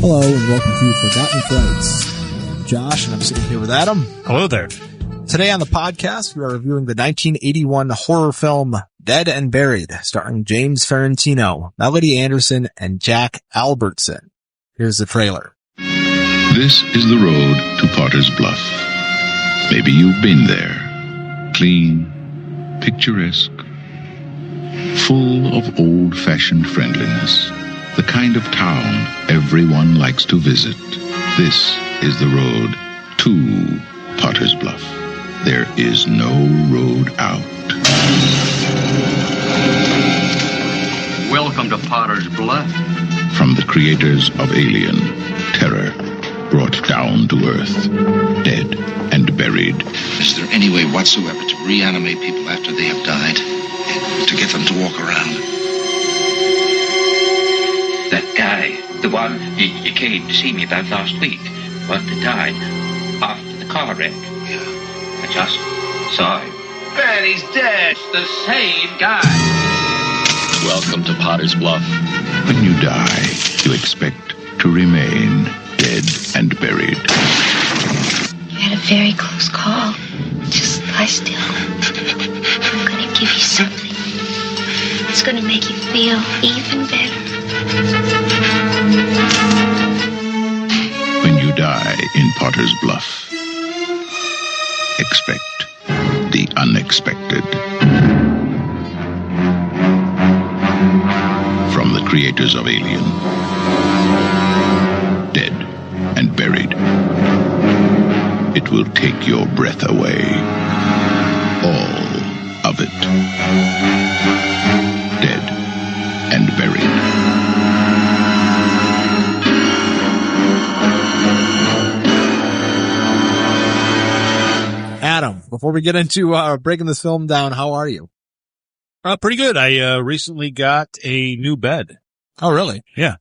Hello and welcome to Forgotten Frights. Josh, and I'm sitting here with Adam. Hello there. Today on the podcast, we are reviewing the 1981 horror film Dead and Buried, starring James Farentino, Melody Anderson, and Jack Albertson. Here's the trailer. This is the road to Potter's Bluff. Maybe you've been there. Clean, picturesque, full of old-fashioned friendliness. The kind of town everyone likes to visit. This is the road to Potter's Bluff. There is no road out. Welcome to Potter's Bluff. From the creators of Alien, terror brought down to Earth, dead and buried. Is there any way whatsoever to reanimate people after they have died? And to get them to walk around? That guy, the one you came to see me about last week, one that died after the car wreck. Yeah. I just saw him. Man, he's dead. The same guy. Welcome to Potter's Bluff. When you die, you expect to remain dead and buried. You had a very close call. Just lie still. I'm going to give you something. It's going to make you feel even better. When you die in Potter's Bluff, expect the unexpected. From the creators of Alien, dead and buried. It will take your breath away. All of it. Dead and buried. Adam, before we get into breaking this film down, how are you? Pretty good. I recently got a new bed. Oh, really? Yeah.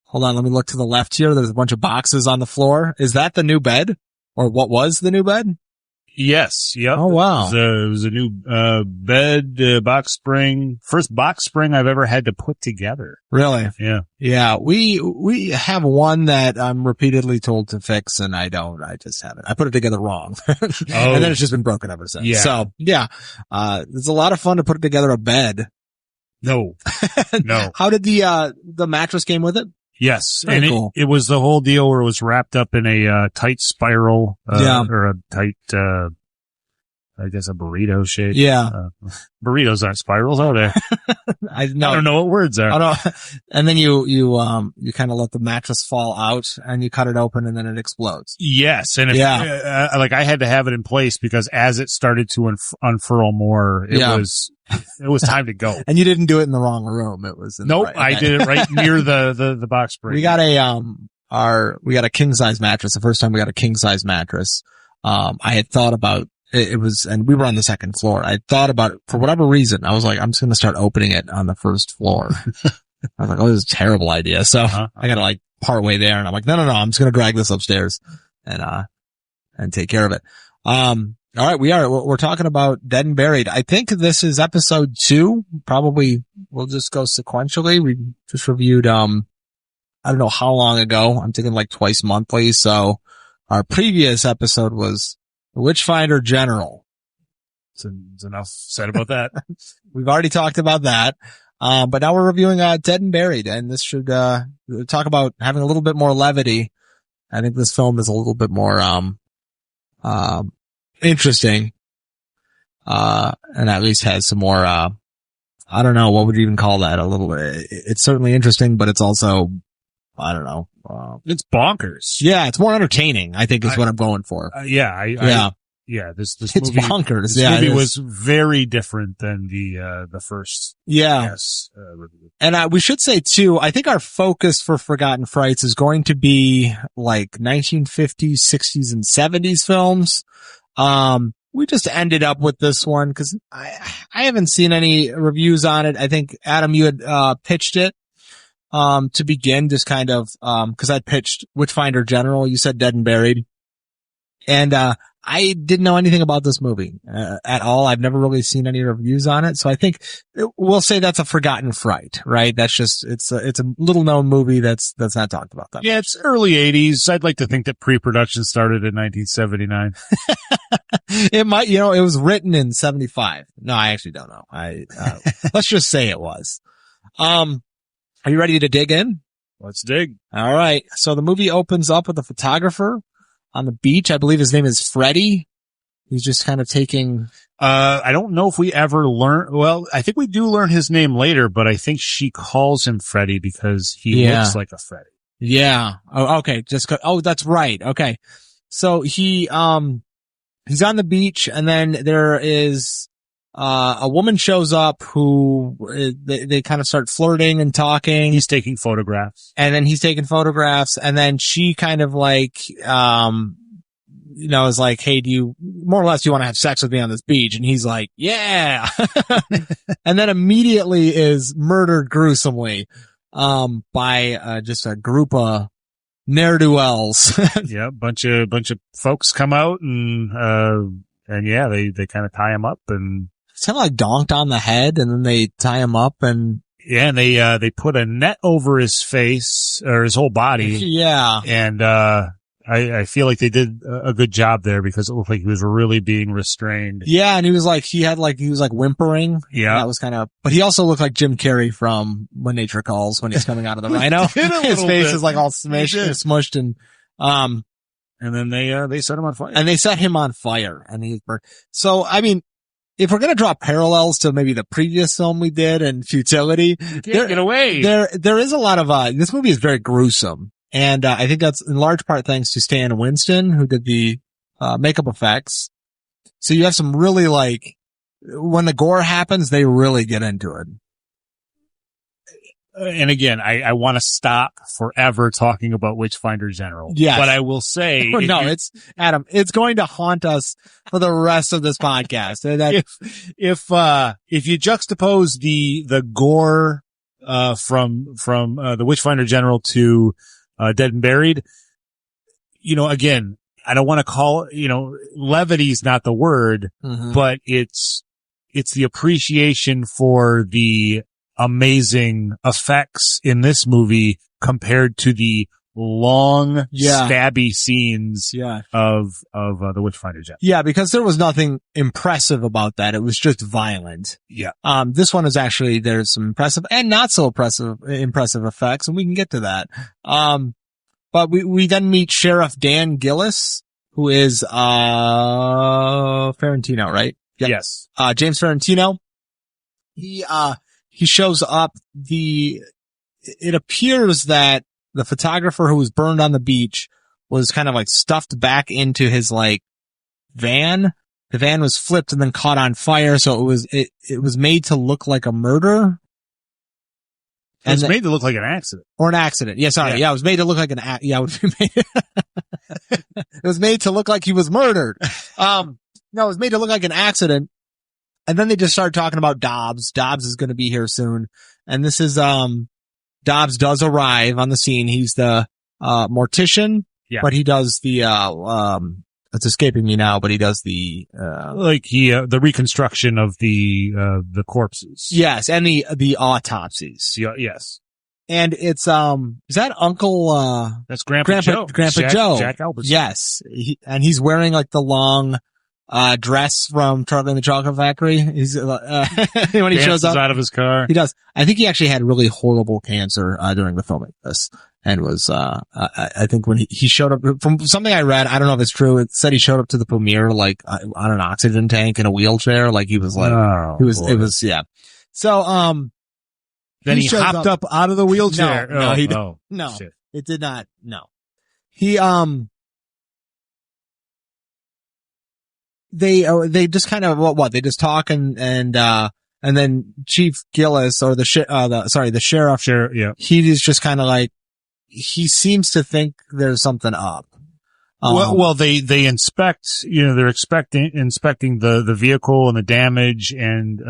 Hold on, let me look to the left here. There's a bunch of boxes on the floor. Is that the new bed? Or what was the new bed? Yes. Yep. Oh, wow. It was a new bed, box spring. First box spring I've ever had to put together. Really? Yeah. Yeah. We have one that I'm repeatedly told to fix, and I don't. I just haven't. I put it together wrong. And then it's just been broken ever since. Yeah. So, yeah. It's a lot of fun to put together a bed. No. No. How did the mattress came with it? Yes. Very and cool. it was the whole deal where it was wrapped up in a tight spiral, or a tight, I guess a burrito shape. Yeah. Burritos aren't spirals, are they? I I don't know what words are. I don't, and then you kind of let the mattress fall out and you cut it open and then it explodes. Yes. And if, like I had to have it in place because as it started to unfurl more, it was time to go. And you didn't do it in the wrong room. It was in the right. I did it right near the box spring. We got a king size mattress. The first time we got a king size mattress, I had thought about it was, and we were on the second floor. I thought about it for whatever reason. I was like, I'm just going to start opening it on the first floor. I was like, oh, this is a terrible idea. So I got to like part way there, and I'm like, no, I'm just going to drag this upstairs and take care of it. All right. We're talking about Dead and Buried. I think this is episode 2. Probably we'll just go sequentially. We just reviewed, I don't know how long ago. I'm thinking like twice monthly. So our previous episode was The Witchfinder General. So enough said about that. We've already talked about that. But now we're reviewing, Dead and Buried, and this should, talk about having a little bit more levity. I think this film is a little bit more, interesting, and at least has some more, I don't know, what would you even call that? It's certainly interesting, but it's also, I don't know. It's bonkers. Yeah, it's more entertaining, I think is what I'm going for. This It's movie, bonkers. This movie was very different than the first. Yeah. Review. And we should say too, I think our focus for Forgotten Frights is going to be like 1950s, 60s, and 70s films. We just ended up with this one because I haven't seen any reviews on it. I think Adam, you had pitched it to begin, just kind of because I'd pitched Witchfinder General. You said Dead and Buried, and I didn't know anything about this movie at all. I've never really seen any reviews on it. So I think we'll say that's a Forgotten Fright, right? That's just, it's a little known movie that's not talked about that Yeah, it's early 80s. I'd like to think that pre-production started in 1979. It might, it was written in 75. No, I actually don't know. Let's just say it was. Are you ready to dig in? Let's dig. All right. So the movie opens up with a photographer on the beach. I believe his name is Freddie. He's just kind of taking... I don't know if we ever learn... Well, I think we do learn his name later, but I think she calls him Freddie because he looks like a Freddie. Yeah. Oh, okay. That's right. Okay. So he's on the beach, and then there is... a woman shows up who they kind of start flirting and talking. He's taking photographs. And then he's taking photographs, and then she kind of like, is like, hey, do you want to have sex with me on this beach? And he's like, yeah. And then immediately is murdered gruesomely, by, just a group of ne'er-do-wells. Yeah. Bunch of folks come out and yeah, they kind of tie him up and. It's kind of like donked on the head, and then they tie him up and. Yeah, and they put a net over his face or his whole body. Yeah. And, I feel like they did a good job there because it looked like he was really being restrained. Yeah, and he was whimpering. Yeah. That was but he also looked like Jim Carrey from When Nature Calls when he's coming out of the rhino. His face is like all smushed and, and then they set him on fire. And they set him on fire and he's burned. So, I mean, if we're going to draw parallels to maybe the previous film we did and Futility, get away. There is a lot of, this movie is very gruesome. And, I think that's in large part thanks to Stan Winston, who did the, makeup effects. So you have some really when the gore happens, they really get into it. And again, I want to stop forever talking about Witchfinder General. Yes. But I will say. Adam, it's going to haunt us for the rest of this podcast. If you juxtapose the gore, from the Witchfinder General to, Dead and Buried, again, I don't want to call, levity's not the word, but it's the appreciation for the amazing effects in this movie compared to the long, stabby scenes of the Witchfinder General. Yeah, because there was nothing impressive about that. It was just violent. Yeah. This one is actually, there's some impressive and not so impressive effects, and we can get to that. But we then meet Sheriff Dan Gillis, who is, Farentino, right? Yep. Yes. James Farentino. He shows up. It appears that the photographer who was burned on the beach was kind of stuffed back into his van. The van was flipped and then caught on fire. So it was made to look like a murder. It was made to look like an accident. Or an accident. Yeah, sorry. Yeah, it was made to look like it was made to look like he was murdered. No, it was made to look like an accident. And then they just started talking about Dobbs. Dobbs is going to be here soon. And this is, Dobbs does arrive on the scene. He's the, mortician. Yeah. But he does the, it's escaping me now, but he does the, the reconstruction of the corpses. Yes. And the autopsies. Yeah, yes. And it's, is that Uncle, that's Grandpa Joe. Grandpa Joe. Jack Albertson. Yes. And he's wearing the long, dress from Charlie and the Chocolate Factory. He's, when he shows up out of his car. He does. I think he actually had really horrible cancer, during the filming of this. And was, I think when he showed up, from something I read, I don't know if it's true, it said he showed up to the premiere, on an oxygen tank in a wheelchair. It was, yeah. So, then he hopped up out of the wheelchair. No, shit. It did not. No. He, they just kind of, they just talk and then Chief Gillis or the sheriff, yeah. He is just kind of he seems to think there's something up. Well, they inspect, they're inspecting the vehicle and the damage, and,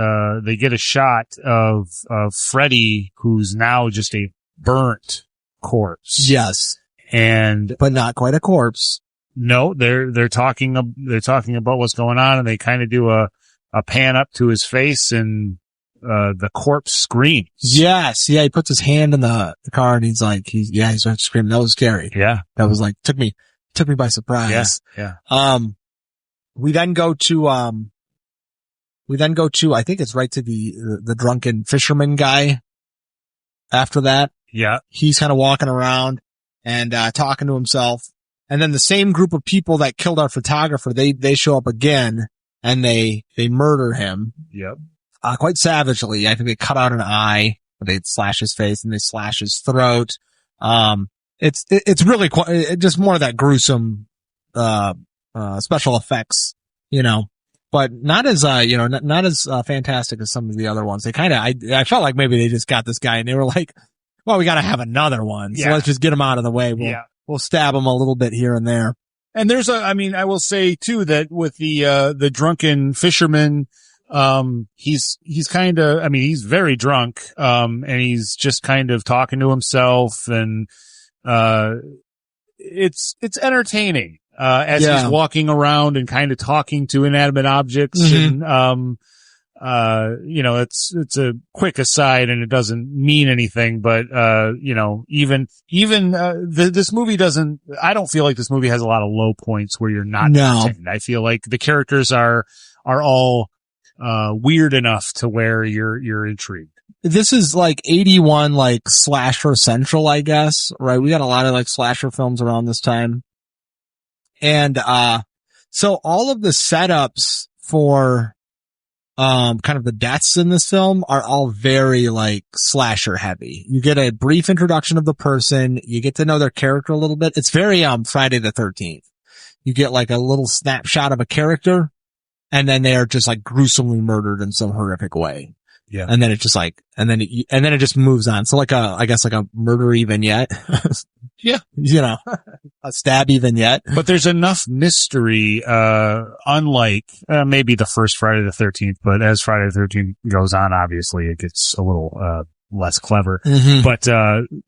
they get a shot of Freddie, who's now just a burnt corpse. Yes. But not quite a corpse. No, they're talking about what's going on, and they kind of do a pan up to his face, and the corpse screams. Yes. Yeah. He puts his hand in the car and he's screaming. That was scary. Yeah. That was like, took me by surprise. Yeah. We then go to, I think it's right to the drunken fisherman guy after that. Yeah. He's kind of walking around and, talking to himself. And then the same group of people that killed our photographer, they show up again and they murder him. Yep. Quite savagely. I think they cut out an eye, they slash his face and they slash his throat. It's really just more of that gruesome, special effects, but not as, not as fantastic as some of the other ones. They I felt like maybe they just got this guy and they were like, well, we got to have another one. So let's just get him out of the way. We'll stab him a little bit here and there. And I will say too that with the drunken fisherman, he's kind of, he's very drunk, and he's just kind of talking to himself, and, it's entertaining, as he's walking around and kind of talking to inanimate objects. Mm-hmm. And, it's a quick aside and it doesn't mean anything, but, this movie I don't feel like this movie has a lot of low points where you're not entertained. I feel like the characters are all, weird enough to where you're intrigued. This is like 81, like slasher central, I guess, right? We got a lot of like slasher films around this time. And, so all of the setups for, kind of the deaths in this film are all very like slasher heavy. You get a brief introduction of the person. You get to know their character a little bit. It's very, Friday the 13th. You get like a little snapshot of a character. And then they are just like gruesomely murdered in some horrific way. Yeah. And then it just like, and then it just moves on. So like I guess like a murdery vignette. Yeah. A stabby vignette. But there's enough mystery, unlike, maybe the first Friday the 13th, but as Friday the 13th goes on, obviously it gets a little, less clever. Mm-hmm. But,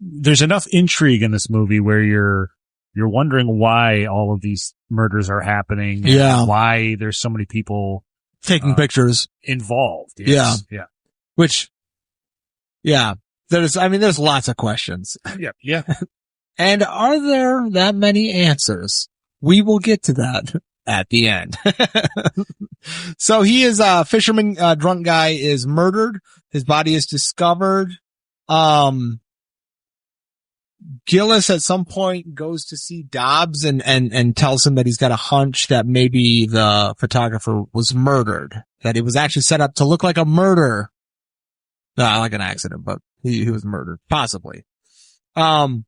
there's enough intrigue in this movie where you're wondering why all of these murders are happening. Yeah. And why there's so many people taking pictures involved. Yes. Yeah. Which, there's lots of questions. Yeah. And are there that many answers? We will get to that at the end. So he is a fisherman, drunk guy is murdered. His body is discovered. Gillis at some point goes to see Dobbs and tells him that he's got a hunch that maybe the photographer was murdered, that it was actually set up to look like a murder. Like an accident, but he was murdered, possibly. And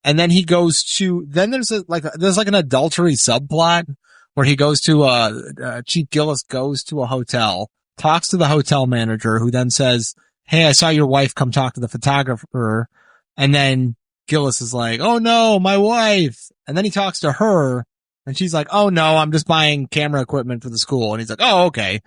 then he goes to, then there's an adultery subplot where he goes to, Chief Gillis goes to a hotel, talks to the hotel manager, who then says, "Hey, I saw your wife come talk to the photographer." And then Gillis is like, "Oh no, my wife." And then he talks to her and she's like, "Oh no, I'm just buying camera equipment for the school." And he's like, "Oh, okay."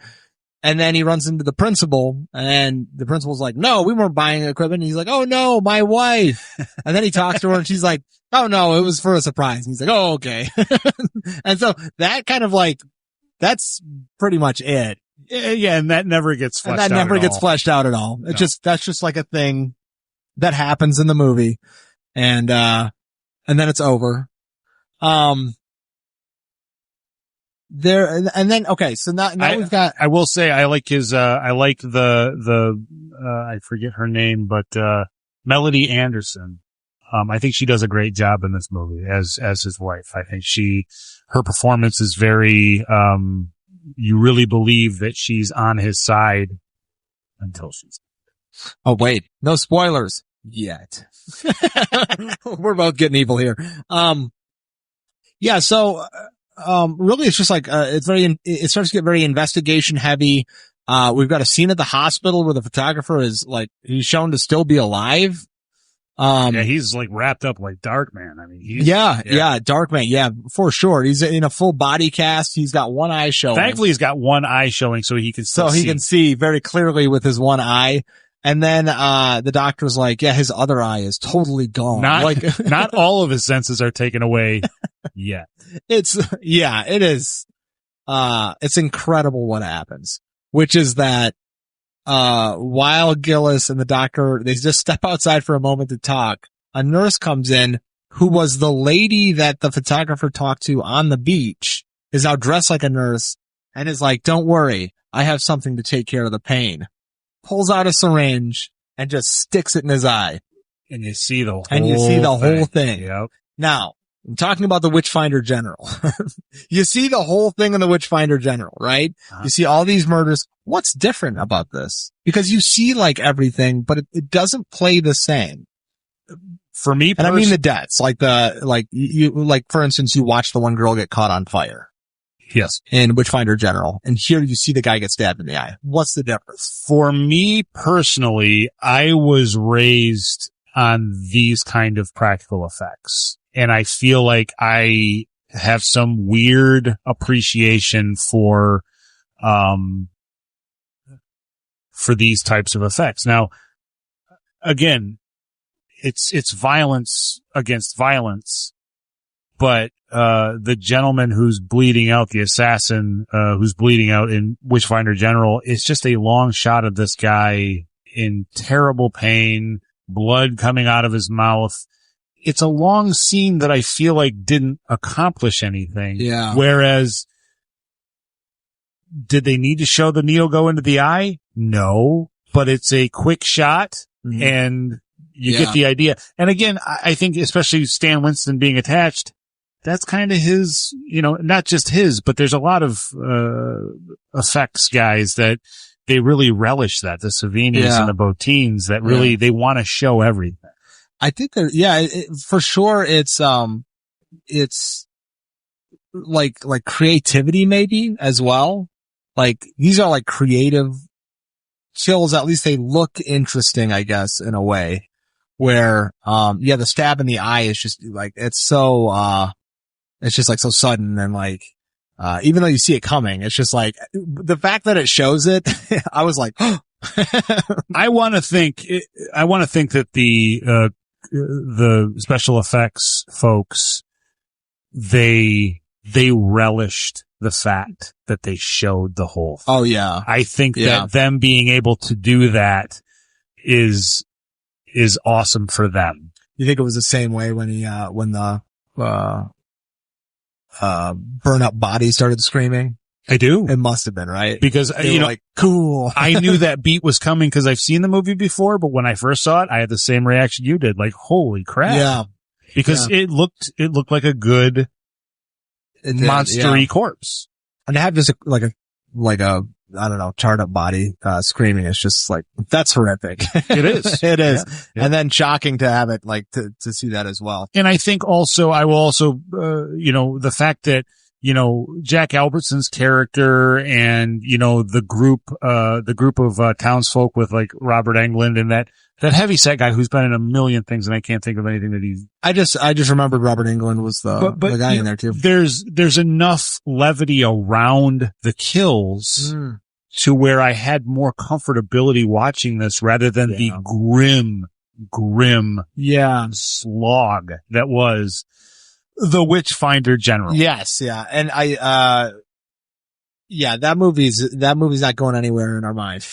And then he runs into the principal and the principal's like, "No, we weren't buying equipment." And he's like, "Oh no, my wife." And then he talks to her and she's like, "Oh no, it was for a surprise." And he's like, "Oh, okay." And so that kind of like, that's pretty much it. Yeah. And that never gets fleshed out. And that never gets fleshed out at all. No. That's just like a thing that happens in the movie. And then it's over. Okay, so now we've got, I will say, I like his, I forget her name, but, Melody Anderson. I think she does a great job in this movie as his wife. I think her performance is very, you really believe that she's on his side until she's. Oh, wait, no spoilers yet. We're both getting evil here. So, really it's just like, it starts to get very investigation heavy. We've got a scene at the hospital where the photographer is like, he's shown to still be alive. He's like wrapped up like Darkman. I mean, Darkman. Yeah, for sure. He's in a full body cast. He's got one eye showing. Thankfully, he's got one eye showing so he can he can see very clearly with his one eye. And then, the doctor's like, yeah, his other eye is totally gone. Not all of his senses are taken away. Yeah. It is. It's incredible what happens, which is that, while Gillis and the doctor, they just step outside for a moment to talk, a nurse comes in who was the lady that the photographer talked to on the beach, is now dressed like a nurse and is like, don't worry, I have something to take care of the pain. Pulls out a syringe and just sticks it in his eye. And you see the whole thing. Yep. Now, I'm talking about the Witchfinder General. You see the whole thing in the Witchfinder General, right? Uh-huh. You see all these murders. What's different about this? Because you see like everything, but it doesn't play the same. For me, and I mean the deaths, like for instance, you watch the one girl get caught on fire. Yes. In Witchfinder General. And here you see the guy get stabbed in the eye. What's the difference? For me personally, I was raised on these kind of practical effects. And I feel like I have some weird appreciation for these types of effects. Now, again, it's violence against violence, but the gentleman who's bleeding out, the assassin who's bleeding out in Witchfinder General, is just a long shot of this guy in terrible pain, blood coming out of his mouth. It's a long scene that I feel like didn't accomplish anything. Yeah. Whereas, did they need to show the needle go into the eye? No, but it's a quick shot and you get the idea. And again, I think especially Stan Winston being attached, that's kind of his, not just his, but there's a lot of, effects guys that they really relish that, the Savinis and the Botines that really, they want to show everything. I think that, for sure it's like creativity maybe as well. Like these are like creative kills. At least they look interesting, I guess, in a way where, the stab in the eye is just like, it's just like so sudden and like, even though you see it coming, it's just like the fact that it shows it, I was like, I want to think that the special effects folks, they relished the fact that they showed the whole thing. Oh yeah. I think that them being able to do that is awesome for them. You think it was the same way when the burn up body started screaming? I do. It must have been, right? Because, like, cool. I knew that beat was coming because I've seen the movie before, but when I first saw it, I had the same reaction you did. Like, holy crap. Yeah. Because it looked like a good monster-y corpse. And to have just like a, I don't know, charred up body, screaming, it's just like, that's horrific. It is. It is. Yeah. And then shocking to have it, like, to see that as well. And I think also, I will also, the fact that, Jack Albertson's character and, the group of townsfolk with like Robert Englund and that heavyset guy who's been in a million things and I can't think of anything that he's. I just remembered Robert Englund was the guy in there too. There's enough levity around the kills to where I had more comfortability watching this rather than the grim slog that was the Witchfinder General. Yes, yeah. And that movie's not going anywhere in our mind.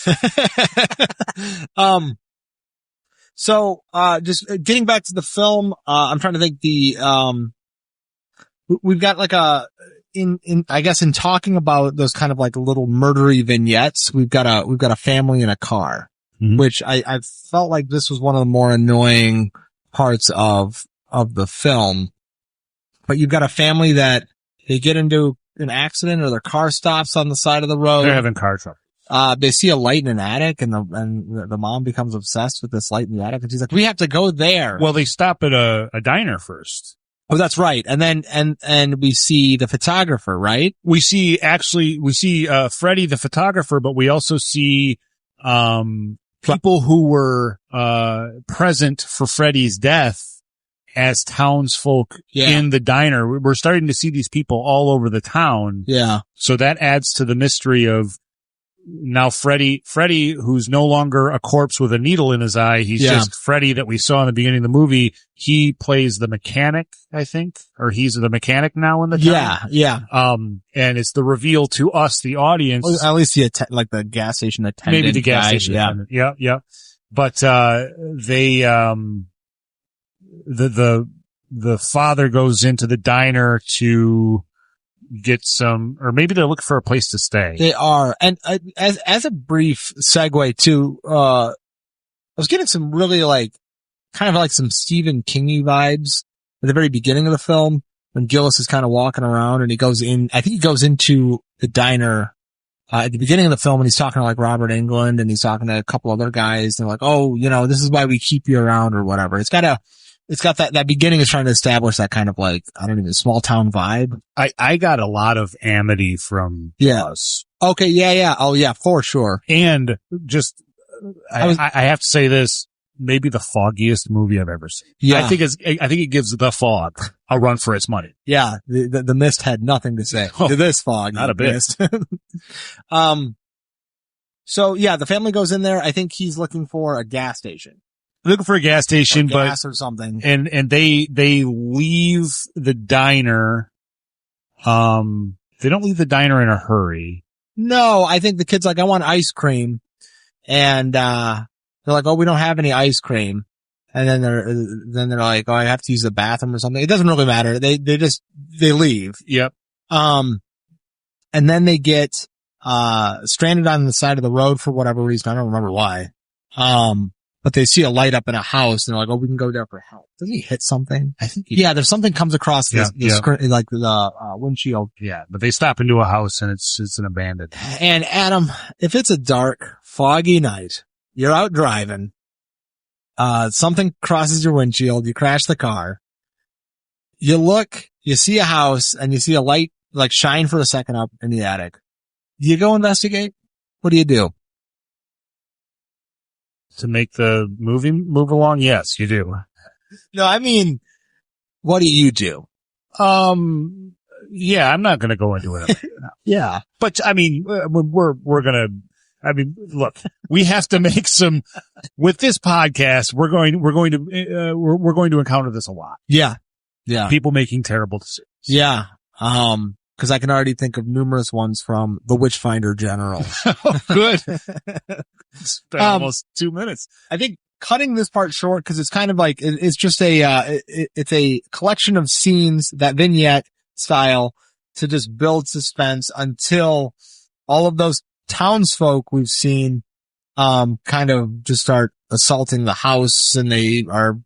So, just getting back to the film, I'm trying to think we've got like I guess in talking about those kind of like little murdery vignettes, we've got a family in a car, which I felt like this was one of the more annoying parts of the film. But you've got a family that they get into an accident or their car stops on the side of the road. They're having car trouble. They see a light in an attic and the mom becomes obsessed with this light in the attic and she's like, we have to go there. Well, they stop at a diner first. Oh, that's right. And then, and we see the photographer, right? We see Freddie, the photographer, but we also see, people who were, present for Freddie's death as townsfolk in the diner. We're starting to see these people all over the town. Yeah. So that adds to the mystery of now Freddy, who's no longer a corpse with a needle in his eye. He's just Freddy that we saw in the beginning of the movie. He plays the mechanic, I think, or he's the mechanic now in the town. Yeah. And it's the reveal to us, the audience. Well, at least like the gas station attendant. Maybe the gas station attendant. Yeah. But, the father goes into the diner to get some, or maybe they're looking for a place to stay. They are. And as a brief segue to, I was getting some really kind of like some Stephen King-y vibes at the very beginning of the film when Gillis is kind of walking around and I think he goes into the diner, at the beginning of the film and he's talking to like Robert Englund and he's talking to a couple other guys. And they're like, oh, this is why we keep you around or whatever. It's got that beginning is trying to establish that kind of small town vibe. I got a lot of Amity from us. Okay. Yeah. Oh yeah, for sure. And just, I have to say this, maybe the foggiest movie I've ever seen. Yeah. I think it gives The Fog a run for its money. Yeah. The mist had nothing to say to this fog. Not a bit. Mist. So yeah, the family goes in there. I think he's looking for a gas station. Looking for a gas station, or gas or something. And they leave the diner. They don't leave the diner in a hurry. No, I think the kid's like, I want ice cream. And, they're like, oh, we don't have any ice cream. And then they're like, oh, I have to use the bathroom or something. It doesn't really matter. They leave. Yep. And then they get, stranded on the side of the road for whatever reason. I don't remember why. But they see a light up in a house and they're like, oh, we can go there for help. Doesn't he hit something? I think there's something comes across the screen, like the windshield. Yeah, but they stop into a house and it's an abandoned. And Adam, if it's a dark, foggy night, you're out driving, something crosses your windshield, you crash the car, you look, you see a house and you see a light shine for a second up in the attic. Do you go investigate? What do you do? To make the movie move along? Yes, you do. No, I mean, what do you do? Yeah, I'm not going to go into it right now. Yeah. But I mean, look, we have to make with this podcast, we're going to encounter this a lot. Yeah. Yeah. People making terrible decisions. Yeah. Cause I can already think of numerous ones from The Witchfinder General. Oh, good. It's been almost 2 minutes. I think cutting this part short, cause it's kind of like, it's just it's a collection of scenes, that vignette style, to just build suspense until all of those townsfolk we've seen, kind of just start assaulting the house and they are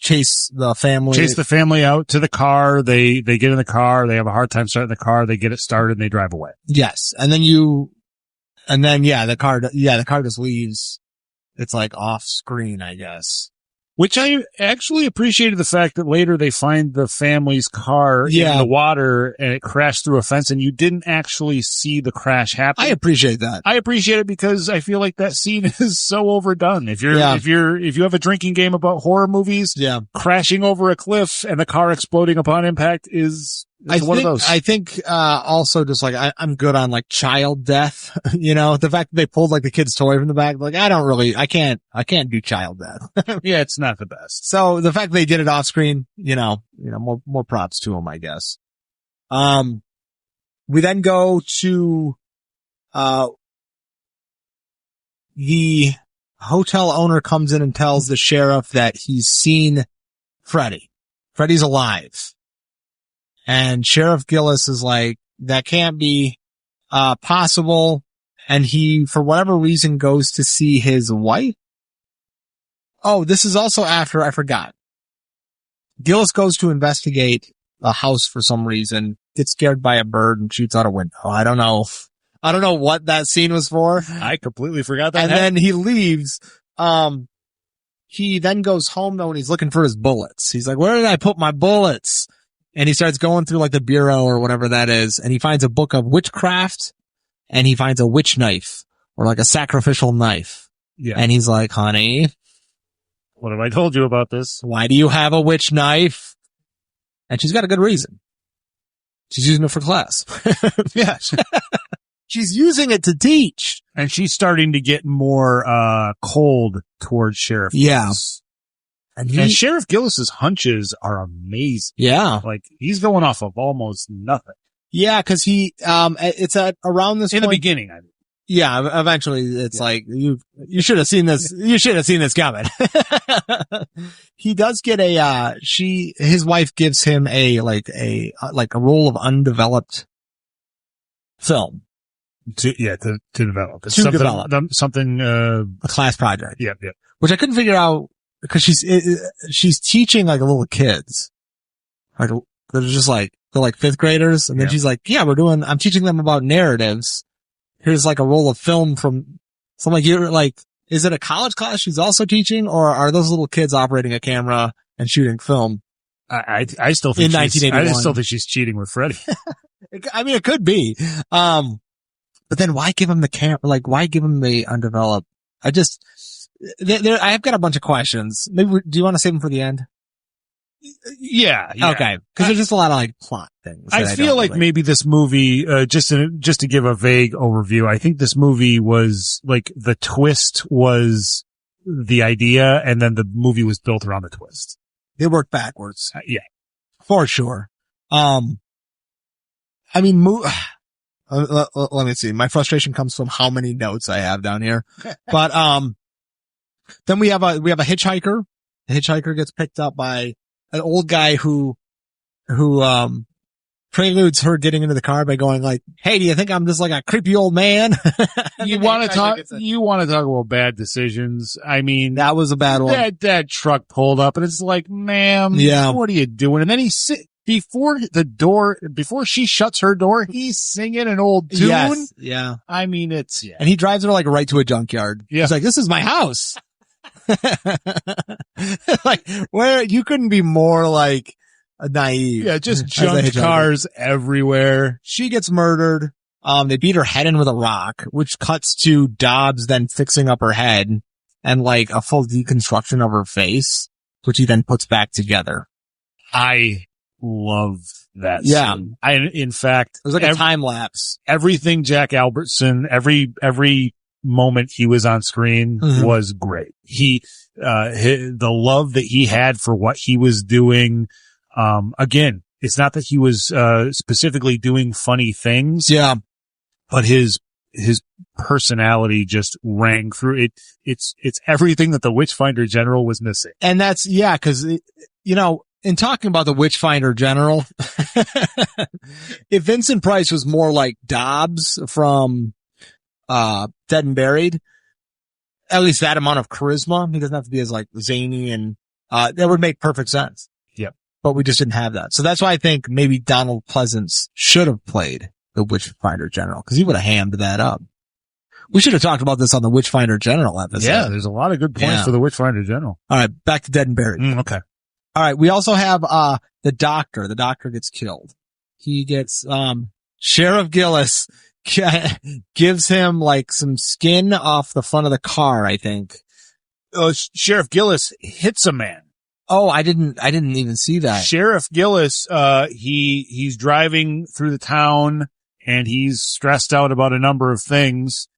chase the family out to the car. They get in the car. They have a hard time starting the car. They get it started and they drive away. Yes. And then the car just leaves. It's like off screen, I guess. Which I actually appreciated the fact that later they find the family's car in the water and it crashed through a fence and you didn't actually see the crash happen. I appreciate that. I appreciate it because I feel like that scene is so overdone. If you have a drinking game about horror movies, crashing over a cliff and the car exploding upon impact is one of those. I think, also just I'm good on child death, the fact that they pulled the kid's toy from the back, I can't do child death. Yeah, it's not the best. So the fact they did it off screen, more props to them, I guess. We then go to, the hotel owner comes in and tells the sheriff that he's seen Freddy. Freddy's alive. And Sheriff Gillis is like, that can't be, possible. And he, for whatever reason, goes to see his wife. Oh, this is also after, I forgot. Gillis goes to investigate a house for some reason, gets scared by a bird and shoots out a window. I don't know what that scene was for. I completely forgot that. And then he leaves. He then goes home though and he's looking for his bullets. He's like, where did I put my bullets? And he starts going through the bureau or whatever that is. And he finds a book of witchcraft and he finds a witch knife or a sacrificial knife. Yeah. And he's like, honey, what have I told you about this? Why do you have a witch knife? And she's got a good reason. She's using it for class. Yeah. She's using it to teach. And she's starting to get more cold towards Sheriff Gillis. And Sheriff Gillis's hunches are amazing. Yeah. Like, he's going off of almost nothing. Yeah, because it's at around this in point. The beginning, I mean. Yeah, eventually it's like, you should have seen this, coming. He does get his wife gives him a roll of undeveloped film. To develop. It's something, a class project. Yeah. Which I couldn't figure out because she's teaching like little kids. Like, they're just like, they're like fifth graders. And then she's like, yeah, I'm teaching them about narratives. Here's like a roll of film from, so I'm like, you're like, is it a college class she's also teaching, or are those little kids operating a camera and shooting film? I still think in 1981. I still think she's cheating with Freddie. I mean, it could be. But then why give him the camera? Like, why give him the undeveloped? I've got a bunch of questions. Maybe, do you want to save them for the end? Yeah. Okay. Cause there's just a lot of like plot things. I feel like maybe this movie, just to give a vague overview, I think this movie was like the twist was the idea and then the movie was built around the twist. They worked backwards. Yeah. For sure. I mean, let me see. My frustration comes from how many notes I have down here. But, then we have a hitchhiker. The hitchhiker gets picked up by an old guy who preludes her getting into the car by going like, hey, do you think I'm just like a creepy old man? You want to talk about bad decisions. I mean, that was a bad one. That truck pulled up and it's like, ma'am, what are you doing? And then before she shuts her door, he's singing an old tune. Yes, yeah. I mean, and he drives her like right to a junkyard. Yeah. He's like, this is my house. Like, where you couldn't be more like naive. Yeah, just junk cars everywhere. She gets murdered. They beat her head in with a rock, which cuts to Dobbs then fixing up her head and like a full deconstruction of her face, which he then puts back together. I love that scene. In fact, it was like a time lapse. Everything Jack Albertson, every moment he was on screen was great. The love that he had for what he was doing. Again, it's not that he was, specifically doing funny things. Yeah. But his personality just rang through it. It's everything that the Witchfinder General was missing. And that's, cause, in talking about the Witchfinder General, if Vincent Price was more like Dobbs from, Dead and Buried, at least that amount of charisma, he doesn't have to be as like zany and, that would make perfect sense. Yep. But we just didn't have that. So that's why I think maybe Donald Pleasance should have played the Witchfinder General, because he would have hammed that up. We should have talked about this on the Witchfinder General episode. Yeah, there's a lot of good points for the Witchfinder General. All right, back to Dead and Buried. Okay. All right, we also have the doctor. The doctor gets killed. He gets Sheriff Gillis gives him like some skin off the front of the car, I think. Sheriff Gillis hits a man. Oh, I didn't even see that. Sheriff Gillis, he's driving through the town and he's stressed out about a number of things,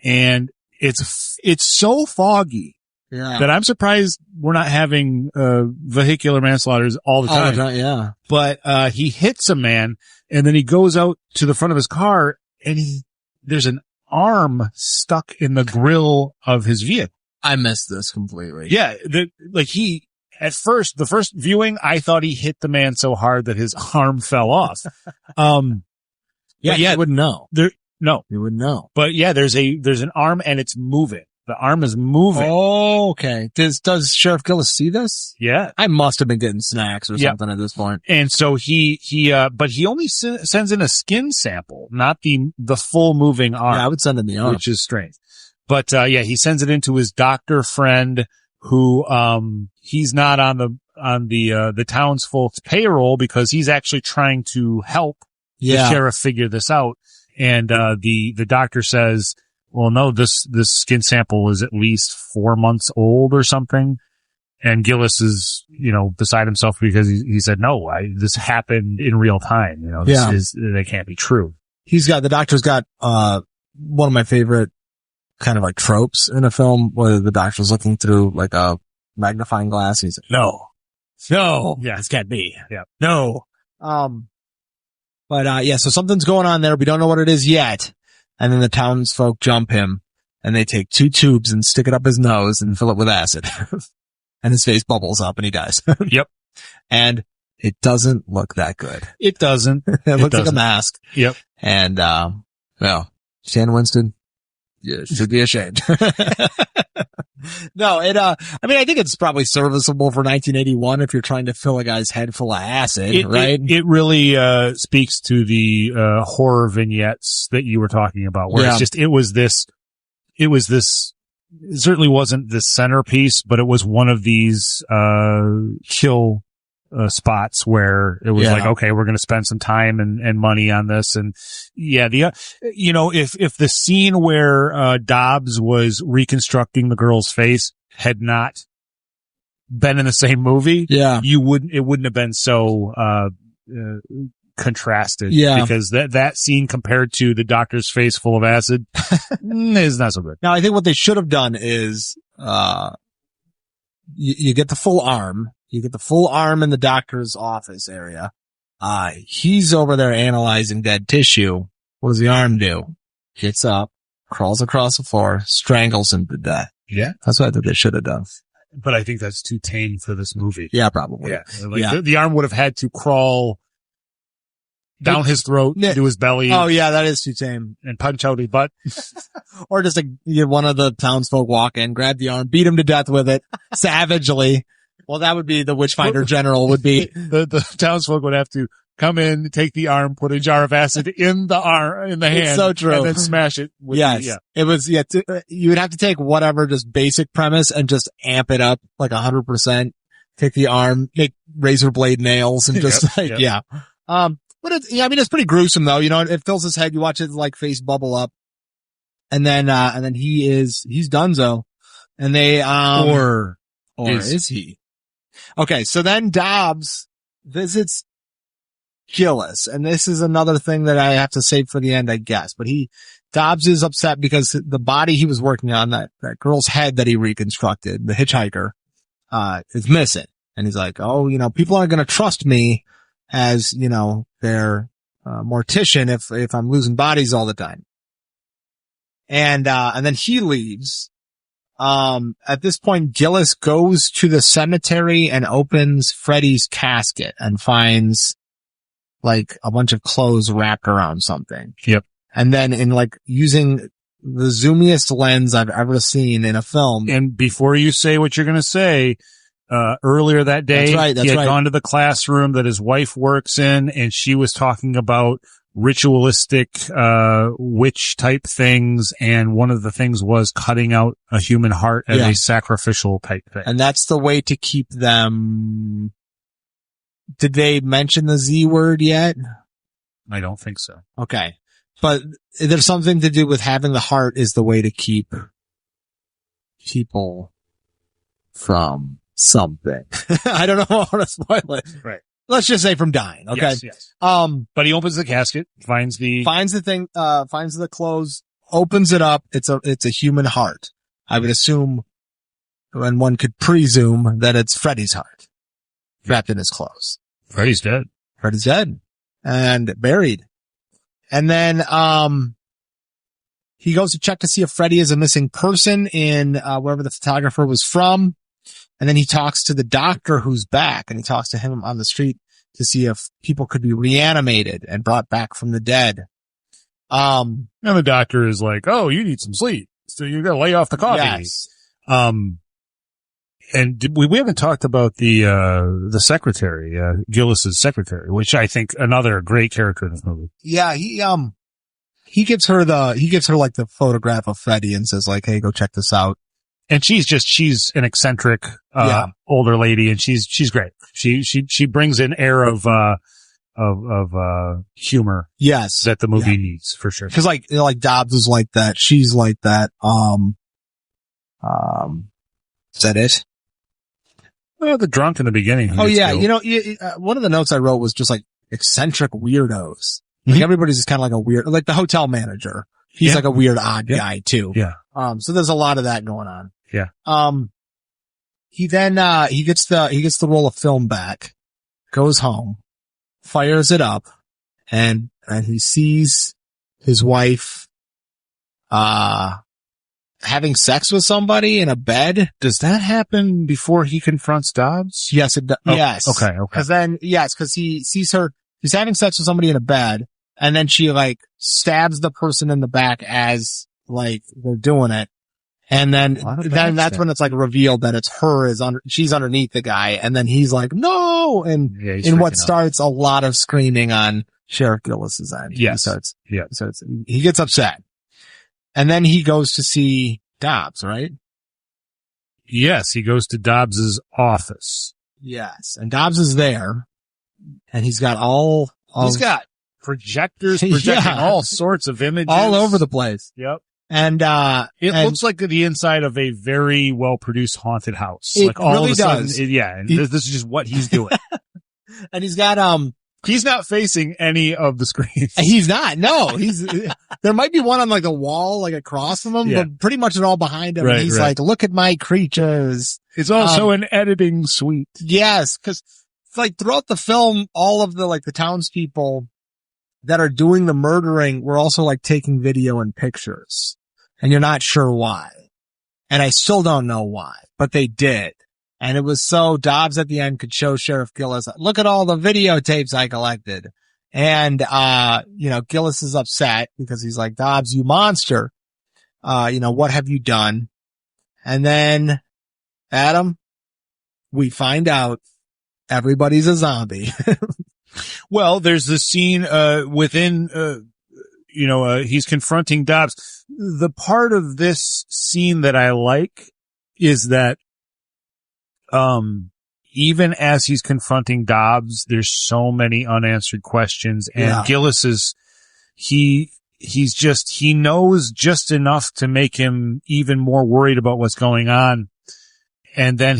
and it's so foggy that I'm surprised we're not having vehicular manslaughters all the time. Yeah. But he hits a man and then he goes out to the front of his car and there's an arm stuck in the grill of his vehicle. I missed this completely. Yeah, at first, the first viewing, I thought he hit the man so hard that his arm fell off. You wouldn't know. No. You wouldn't know. But yeah, there's an arm and it's moving. The arm is moving. Oh, okay. Does Sheriff Gillis see this? Yeah. I must have been getting snacks or something at this point. And so but he only sends in a skin sample, not the full moving arm. Yeah, I would send in the arm. Which is strange. But, he sends it into his doctor friend who, he's not on the townsfolk's payroll because he's actually trying to help the sheriff figure this out. And, the doctor says, well, no, this skin sample is at least 4 months old or something. And Gillis is, beside himself because he said, no, this happened in real time. That can't be true. the doctor's got, one of my favorite kind of like tropes in a film where the doctor's looking through like a magnifying glass. And he's like, no, yeah, this can't be. Yeah. No. Yeah, so something's going on there. We don't know what it is yet. And then the townsfolk jump him and they take 2 tubes and stick it up his nose and fill it with acid. And his face bubbles up and he dies. Yep. And it doesn't look that good. It doesn't. It looks like a mask. Yep. And, well, Shannon Winston, you should be ashamed. No, I mean, I think it's probably serviceable for 1981 if you're trying to fill a guy's head full of acid, right? It really, speaks to the, horror vignettes that you were talking about, where it certainly wasn't the centerpiece, but it was one of these, kill, spots where it was like, okay, we're going to spend some time and money on this. And yeah, if the scene where, Dobbs was reconstructing the girl's face had not been in the same movie, it wouldn't have been so, contrasted. Yeah. Because that scene compared to the doctor's face full of acid is not so good. Now, I think what they should have done is, you get the full arm. You get the full arm in the doctor's office area. He's over there analyzing dead tissue. What does the arm do? Gets up, crawls across the floor, strangles him to death. Yeah. That's what I think they should have done. But I think that's too tame for this movie. Yeah, probably. Yeah. The arm would have had to crawl down his throat to his belly. Oh yeah, that is too tame. And punch out his butt. Or just one of the townsfolk walk in, grab the arm, beat him to death with it, savagely. Well, that would be the Witchfinder General would be. The townsfolk would have to come in, take the arm, put a jar of acid in the hand. It's so true. And then smash it. It was, you would have to take whatever just basic premise and just amp it up like 100%. Take the arm, make razor blade nails and just but it's pretty gruesome though. It fills his head. You watch his like face bubble up and then he's donezo. And they, or is he? Okay. So then Dobbs visits Gillis. And this is another thing that I have to save for the end, I guess. But Dobbs is upset because the body he was working on, that girl's head that he reconstructed, the hitchhiker, is missing. And he's like, people aren't going to trust me as, their, mortician if I'm losing bodies all the time. And then he leaves. At this point, Gillis goes to the cemetery and opens Freddy's casket and finds like a bunch of clothes wrapped around something. Yep. And then in like using the zoomiest lens I've ever seen in a film. And before you say what you're going to say, earlier that day, he had gone to the classroom that his wife works in, and she was talking about ritualistic, witch type things. And one of the things was cutting out a human heart as a sacrificial type thing. And that's the way to keep them. Did they mention the Z word yet? I don't think so. Okay. But there's something to do with having the heart is the way to keep people from something. I don't know how to spoil it. Right. Let's just say from dying. Okay. Yes. But he opens the casket, finds the clothes, opens it up. It's a human heart. I would assume, and one could presume that it's Freddy's heart wrapped in his clothes. Freddy's dead. Freddy's dead and buried. And then, he goes to check to see if Freddy is a missing person in, wherever the photographer was from. And then he talks to the doctor who's back, and he talks to him on the street to see if people could be reanimated and brought back from the dead. And the doctor is like, "Oh, you need some sleep, so you got to lay off the coffee." Yes. And we haven't talked about the secretary, Gillis's secretary, which I think another great character in this movie. Yeah, he gives her like the photograph of Freddy and says like, "Hey, go check this out." And she's an eccentric, older lady, and she's great. She brings an air of humor. Yes. That the movie needs for sure. Cause like Dobbs is like that. She's like that. Is that it? Well, the drunk in the beginning. Oh yeah. One of the notes I wrote was just like eccentric weirdos. Like everybody's just kind of like a weird, like the hotel manager. He's like a weird, odd guy too. Yeah. So there's a lot of that going on. Yeah. He then, he gets the roll of film back, goes home, fires it up, and he sees his wife, having sex with somebody in a bed. Does that happen before he confronts Dobbs? Yes, it does. Oh, yes. Okay. Cause then, cause he sees her, he's having sex with somebody in a bed, and then she like stabs the person in the back as like they're doing it. And then that's when it's like revealed that it's her she's underneath the guy. And then he's like, no. And in what starts a lot of screaming on Sheriff Gillis's end. Yes. He gets upset. And then he goes to see Dobbs, right? Yes. He goes to Dobbs's office. Yes. And Dobbs is there, and he's got he's got projectors projecting all sorts of images all over the place. Yep. And, it looks like the inside of a very well-produced haunted house. It like all really of a sudden, does. This is just what he's doing. And he's got, he's not facing any of the screens. He's not. No, there might be one on like the wall, like across from him, but pretty much it's all behind him. Right, and he's like, look at my creatures. It's also an editing suite. Yes. Cause it's like throughout the film, all of the like the townspeople that are doing the murdering were also like taking video and pictures. And you're not sure why. And I still don't know why, but they did. And it was so Dobbs at the end could show Sheriff Gillis, look at all the videotapes I collected. And, Gillis is upset because he's like, Dobbs, you monster. What have you done? And then, Adam, we find out everybody's a zombie. Well, there's this scene, he's confronting Dobbs. The part of this scene that I like is that, even as he's confronting Dobbs, there's so many unanswered questions, and Gillis he knows just enough to make him even more worried about what's going on. And then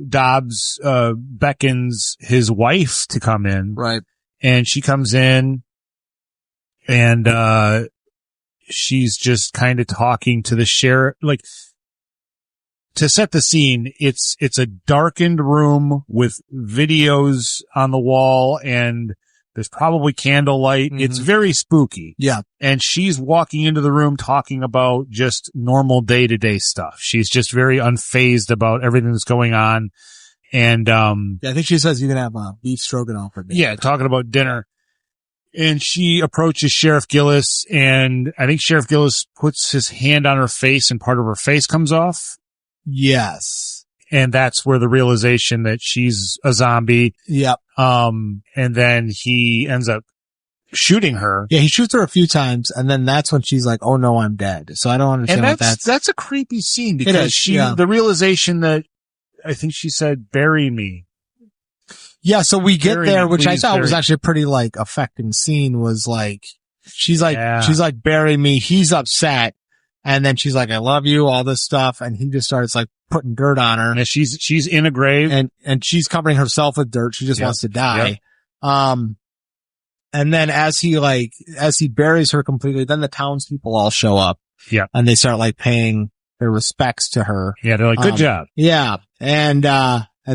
Dobbs, beckons his wife to come in. Right. And she comes in, and, she's just kind of talking to the sheriff. Like, to set the scene, it's a darkened room with videos on the wall, and there's probably candlelight. Mm-hmm. It's very spooky. Yeah. And she's walking into the room talking about just normal day-to-day stuff. She's just very unfazed about everything that's going on. And, I think she says you can have beef stroganoff for dinner. Yeah, talking about dinner. And she approaches Sheriff Gillis, and I think Sheriff Gillis puts his hand on her face, and part of her face comes off. Yes. And that's where the realization that she's a zombie. Yep. And then he ends up shooting her. Yeah, he shoots her a few times, and then that's when she's like, oh no, I'm dead. So I don't understand what that's a creepy scene, because the realization that, I think she said, bury me. Yeah, so we get there, which I thought was actually a pretty like affecting scene, was like, she's like, bury me. He's upset. And then she's like, I love you, all this stuff. And he just starts like putting dirt on her. And she's in a grave. And she's covering herself with dirt. She just wants to die. Yep. And then as he buries her completely, then the townspeople all show up. Yeah. And they start like paying their respects to her. Yeah. They're like, good job. Yeah. And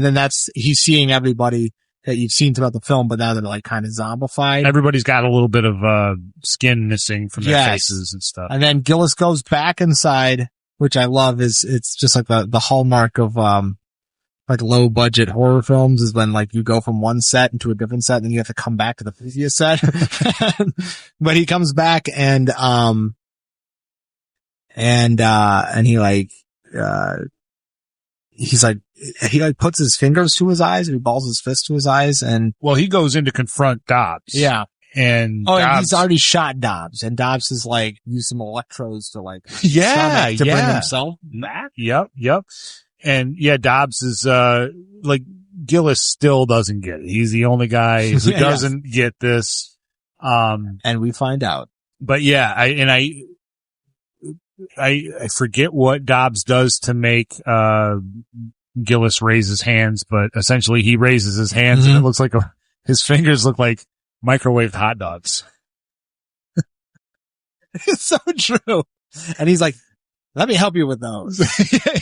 then he's seeing everybody that you've seen throughout the film, but now they're like kind of zombified. Everybody's got a little bit of skin missing from their faces and stuff. And then Gillis goes back inside, which I love. It's just like the hallmark of like low budget horror films, is when like you go from one set into a different set and then you have to come back to the previous set. But he comes back and he like he's like, he like puts his fingers to his eyes, and he balls his fist to his eyes, and he goes in to confront Dobbs. Yeah. And and he's already shot Dobbs, and Dobbs is like used some electrodes to like bring himself back. Yep. And Dobbs is like, Gillis still doesn't get it. He's the only guy who doesn't get this. And we find out. But I forget what Dobbs does to make Gillis raise his hands, but essentially he raises his hands, and it looks like his fingers look like microwaved hot dogs. It's so true. And he's like, let me help you with those.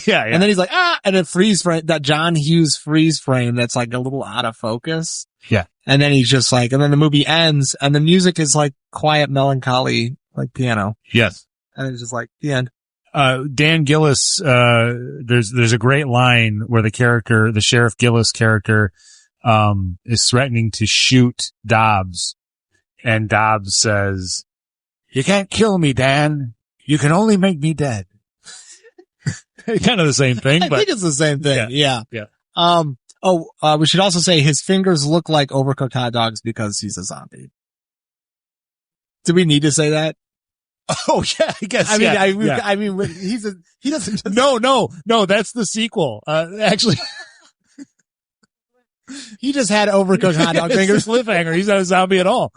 yeah. And then he's like, and a freeze frame, that John Hughes freeze frame that's like a little out of focus. Yeah. And then he's just like, and then the movie ends and the music is like quiet, melancholy, like piano. Yes. And it's just like the end. Dan Gillis, there's a great line where the Sheriff Gillis character, is threatening to shoot Dobbs. And Dobbs says, "You can't kill me, Dan. You can only make me dead." Kind of the same thing, but I think it's the same thing. Yeah. Yeah. We should also say his fingers look like overcooked hot dogs because he's a zombie. Do we need to say that? Oh yeah, I guess. I mean, he doesn't just... No, that's the sequel. Actually, he just had overcooked hot dog fingers. Cliffhanger. He's not a zombie at all.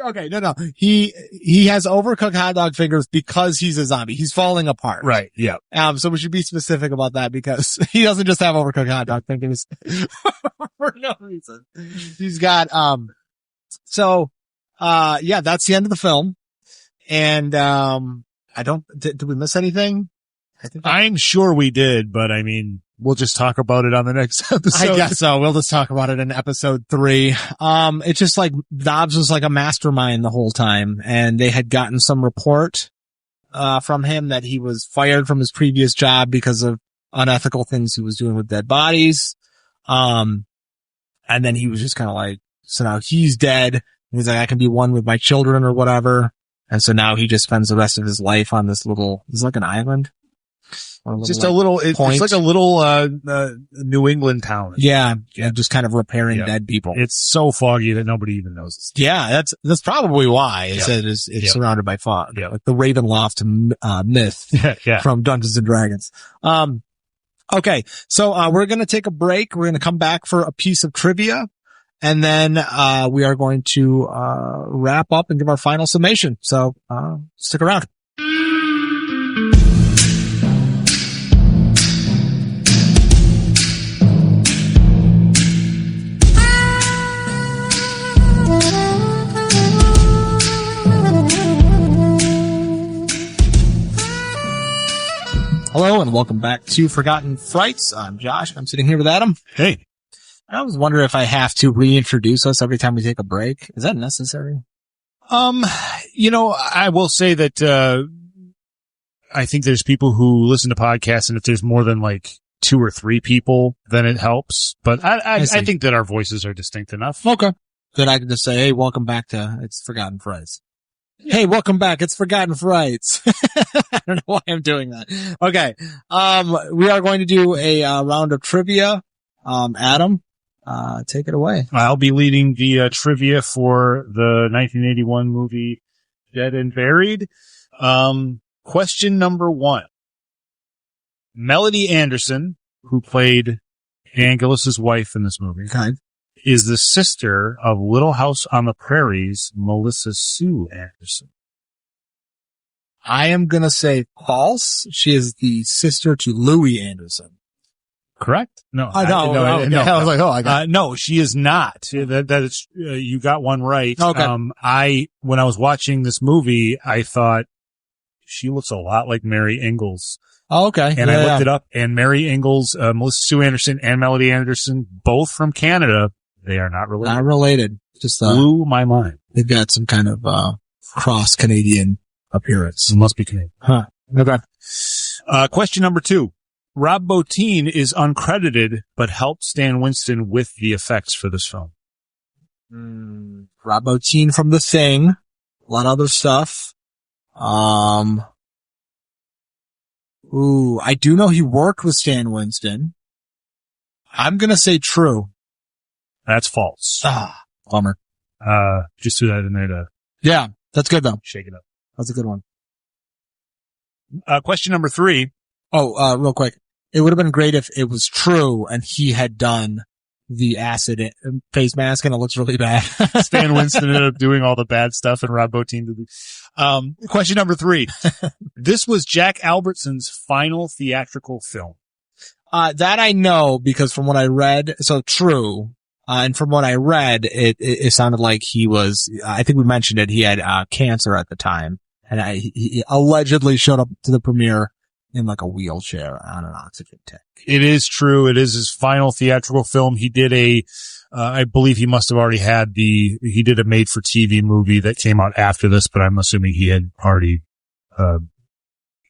Okay, no. He has overcooked hot dog fingers because he's a zombie. He's falling apart. Right. Yeah. So we should be specific about that because he doesn't just have overcooked hot dog fingers for no reason. He's got, that's the end of the film. And, did we miss anything? I'm sure we did, but I mean, we'll just talk about it on the next episode. I guess so. We'll just talk about it in episode 3. It's just like Dobbs was like a mastermind the whole time, and they had gotten some report, from him that he was fired from his previous job because of unethical things he was doing with dead bodies. And then he was just kind of like, so now he's dead. He's like, I can be one with my children or whatever. And so now he just spends the rest of his life on this it's like an island. Just a little, it's like a little, New England town. Yeah. Just kind of repairing dead people. It's so foggy that nobody even knows it's Yeah, that's probably why it's surrounded by fog. Yeah. Like the Ravenloft, myth from Dungeons and Dragons. Okay. So, we're going to take a break. We're going to come back for a piece of trivia. And then, we are going to, wrap up and give our final summation. So, stick around. Hello and welcome back to Forgotten Frights. I'm Josh. I'm sitting here with Adam. Hey. I was wondering if I have to reintroduce us every time we take a break. Is that necessary? I will say that, I think there's people who listen to podcasts, and if there's more than like 2 or 3 people, then it helps. But I think that our voices are distinct enough. Okay. Then I can just say, hey, welcome back to It's Forgotten Frights. Hey, welcome back. It's Forgotten Frights. I don't know why I'm doing that. Okay. We are going to do a round of trivia. Adam, take it away. I'll be leading the trivia for the 1981 movie Dead and Buried. Question number 1. Melody Anderson, who played Ann Gillis's wife in this movie, is the sister of Little House on the Prairie's Melissa Sue Anderson. I am going to say false. She is the sister to Louis Anderson. Correct? No. I was like, I got no, she is not. That is, you got one right. Okay. When I was watching this movie, I thought she looks a lot like Mary Ingalls. Oh, okay. And I looked it up, and Mary Ingalls, Melissa Sue Anderson, and Melody Anderson, both from Canada. They are not related. Not related. Just blew my mind. They've got some kind of cross Canadian appearance. It must be Canadian. Huh. Okay. Question number 2. Rob Bottin is uncredited, but helped Stan Winston with the effects for this film. Rob Bottin from The Thing. A lot of other stuff. I do know he worked with Stan Winston. I'm gonna say true. That's false. Bummer. Just threw that in there to... Yeah, that's good though. Shake it up. That's a good one. Question number 3. Real quick. It would have been great if it was true and he had done the acid face mask and it looks really bad. Stan Winston ended up doing all the bad stuff and Rob Bottin did the... Question number 3. This was Jack Albertson's final theatrical film. That I know because from what I read, so true. And from what I read, it sounded like he was, I think we mentioned it, he had cancer at the time. And he allegedly showed up to the premiere in like a wheelchair on an oxygen tank. It is true. It is his final theatrical film. He did I believe he must have already had he did a made for TV movie that came out after this, but I'm assuming he had already,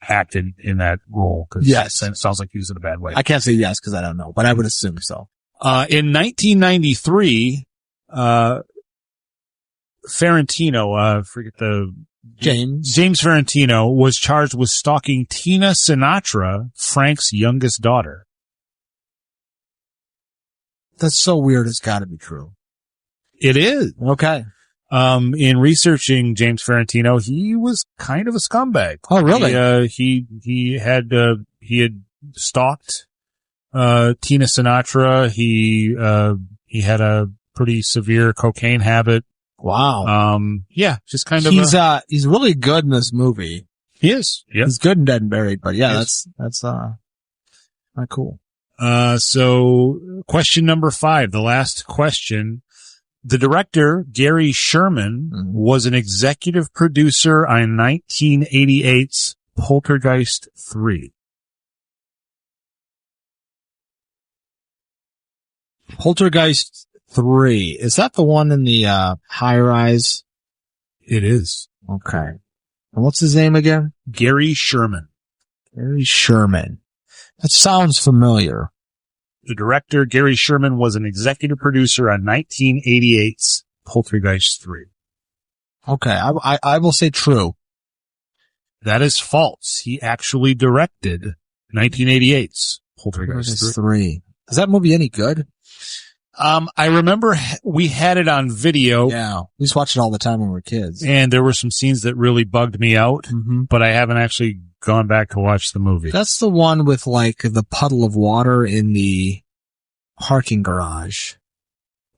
acted in that role. Yes. It sounds like he was in a bad way. I can't say yes because I don't know, but I would assume so. In 1993, Farentino, forget the James Farentino was charged with stalking Tina Sinatra, Frank's youngest daughter. That's so weird. It's got to be true. It is. Okay. In researching James Farentino, he was kind of a scumbag. Oh, really? He had stalked Tina Sinatra. He had a pretty severe cocaine habit. Wow. Yeah, just kind of. He's really good in this movie. He is. Yeah. He's good in Dead and Buried, but yeah, that's not cool. So question number 5, the last question. The director, Gary Sherman, was an executive producer on 1988's Poltergeist 3. Poltergeist 3. Is that the one in the high rise? It is. Okay. And what's his name again? Gary Sherman. Gary Sherman. That sounds familiar. The director, Gary Sherman, was an executive producer on 1988's Poltergeist 3. Okay, I will say true. That is false. He actually directed 1988's Poltergeist 3. Is that movie any good? I remember we had it on video. Yeah, we used to watch it all the time when we were kids. And there were some scenes that really bugged me out, but I haven't actually gone back to watch the movie. That's the one with like the puddle of water in the parking garage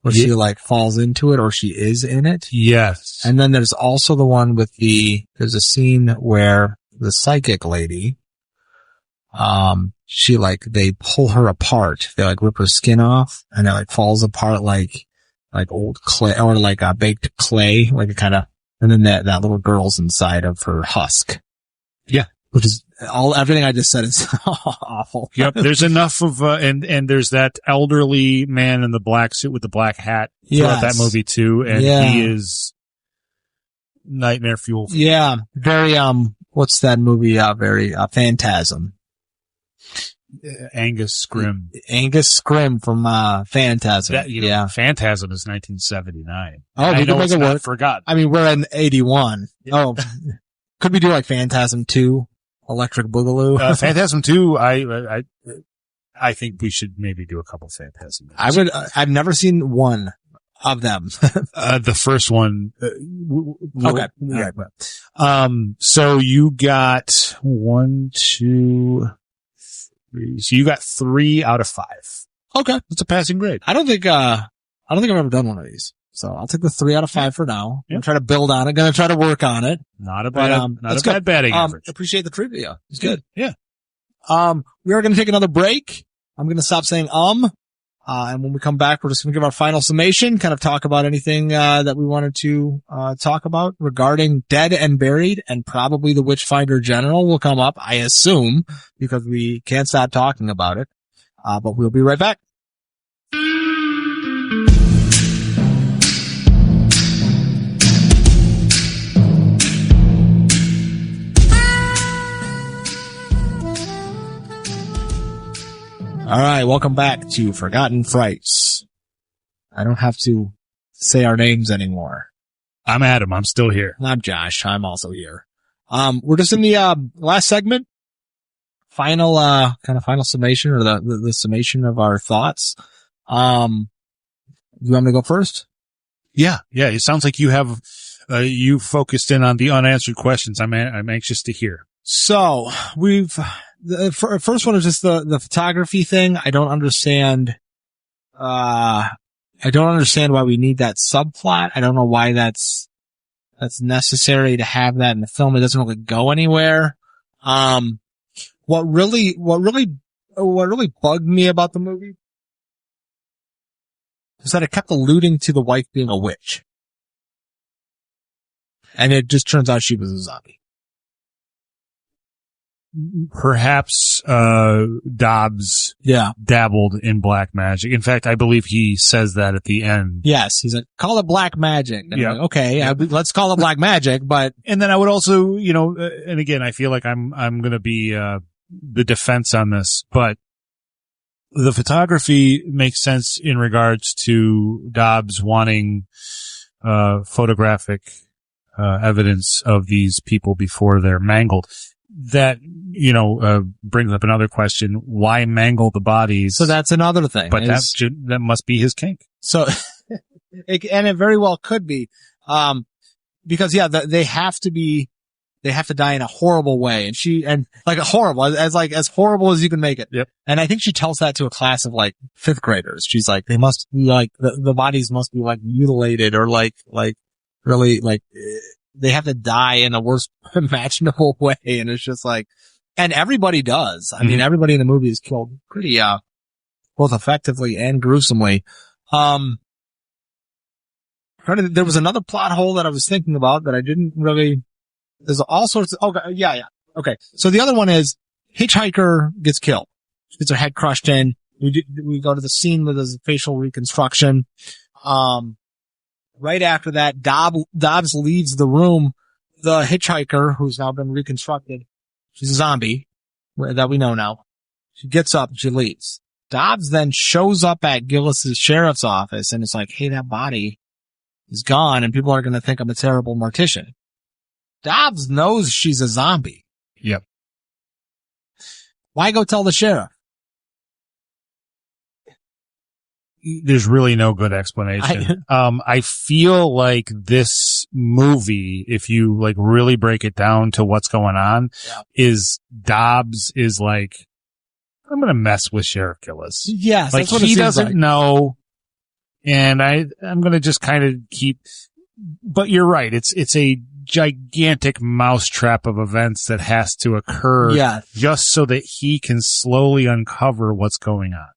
where she like falls into it or she is in it. Yes. And then there's also the one with there's a scene where the psychic lady, she like, they pull her apart. They like rip her skin off and it like falls apart like old clay or like baked clay, like a kind of, and then that little girl's inside of her husk. Yeah. Which is everything I just said is awful. Yep. There's enough of, and there's that elderly man in the black suit with the black hat throughout that movie too. And he is nightmare fuel. Yeah. Very, what's that movie? Very, Phantasm. Angus Scrim. Angus Scrim from, Phantasm. Phantasm is 1979. Oh, we can make it work. Forgotten. I mean, we're in 81. Yeah. Oh, could we do like Phantasm 2? Electric Boogaloo? Phantasm 2, I think we should maybe do a couple Phantasm movies. I've never seen one of them. The first one. Okay. Right. So you got 1, 2, 3. So you got 3 out of 5. Okay. That's a passing grade. I don't think I've ever done one of these. So I'll take the 3 out of 5 for now. I'm gonna try to build on it. Gonna try to work on it. Not a bad batting average. Appreciate the trivia. It's good. Yeah. We are gonna take another break. I'm gonna stop saying and when we come back, we're just gonna give our final summation, kind of talk about anything, that we wanted to, talk about regarding Dead and Buried, and probably the Witchfinder General will come up, I assume, because we can't stop talking about it. But we'll be right back. All right, welcome back to Forgotten Frights. I don't have to say our names anymore. I'm Adam. I'm still here. I'm Josh. I'm also here. We're just in the last segment. Final summation, or the summation of our thoughts. You want me to go first? Yeah. It sounds like you have you focused in on the unanswered questions. I'm anxious to hear. So the first one is just the photography thing. I don't understand why we need that subplot. I don't know why that's necessary to have that in the film. It doesn't really go anywhere. What really bugged me about the movie is that it kept alluding to the wife being a witch. And it just turns out she was a zombie. Perhaps Dobbs dabbled in black magic. In fact, I believe he says that at the end. Yes, he's like, call it black magic. And I'm like, okay, let's call it black magic, but... And then I would also, and again, I feel like I'm going to be the defense on this, but the photography makes sense in regards to Dobbs wanting photographic evidence of these people before they're mangled. That, brings up another question. Why mangle the bodies? So that's another thing. But that must be his kink. So, and it very well could be. Because they have to die in a horrible way. And like as horrible as you can make it. Yep. And I think she tells that to a class of like 5th graders. She's like, they must be like, the bodies must be like mutilated or like really like, they have to die in the worst imaginable way. And it's just like, and everybody does. I mean, everybody in the movie is killed pretty, both effectively and gruesomely. There was another plot hole that I was thinking about that I didn't really, there's all sorts of, okay. So the other one is hitchhiker gets killed. She gets her head crushed in. We go to the scene with his facial reconstruction. Right after that, Dobbs leaves the room. The hitchhiker, who's now been reconstructed, she's a zombie that we know now. She gets up and she leaves. Dobbs then shows up at Gillis's sheriff's office and it's like, hey, that body is gone and people are going to think I'm a terrible mortician. Dobbs knows she's a zombie. Yep. Why go tell the sheriff? There's really no good explanation. I feel like this movie, if you like really break it down to what's going on, is Dobbs is like, I'm going to mess with Sheriff Gillis. Yes. Like he doesn't know. And I'm going to just kind of but you're right. It's a gigantic mousetrap of events that has to occur just so that he can slowly uncover what's going on.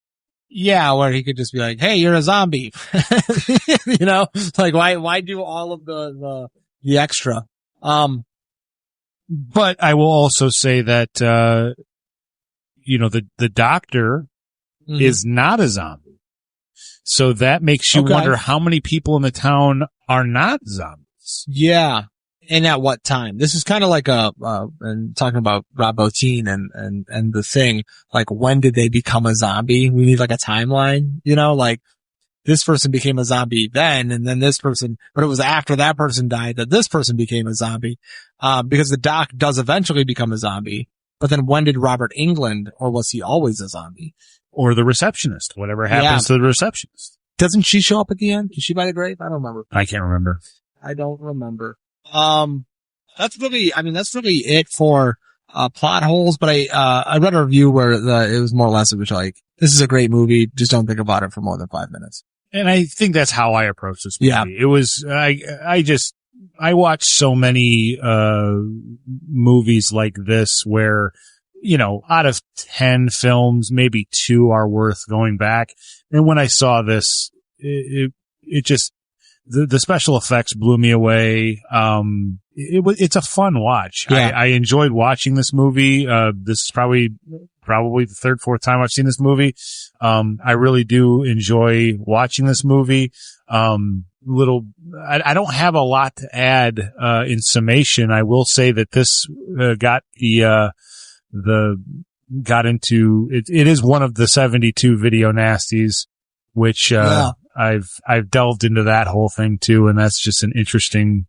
Yeah, where he could just be like, hey, you're a zombie. Like why do all of the extra? But I will also say that, the doctor is not a zombie. So that makes you wonder how many people in the town are not zombies. Yeah. And at what time? This is kind of like and talking about Rob Bottin and the thing, like when did they become a zombie? We need like a timeline, like this person became a zombie then, and then this person, but it was after that person died that this person became a zombie, because the doc does eventually become a zombie. But then when did Robert Englund, or was he always a zombie? Or the receptionist, whatever happens to the receptionist. Doesn't she show up at the end? Is she by the grave? I don't remember. I can't remember. I don't remember. That's really it for, plot holes, but I read a review where it was more or less, it was like, this is a great movie, just don't think about it for more than 5 minutes. And I think that's how I approach this movie. Yeah. It was, I watch so many, movies like this where, out of 10 films, maybe 2 are worth going back. And when I saw this, it just, the special effects blew me away. It's a fun watch. Yeah. I enjoyed watching this movie. This is probably the 3rd, 4th time I've seen this movie. I really do enjoy watching this movie. I don't have a lot to add, in summation. I will say that this, got into, it is one of the 72 video nasties, which, I've delved into that whole thing too, and that's just an interesting,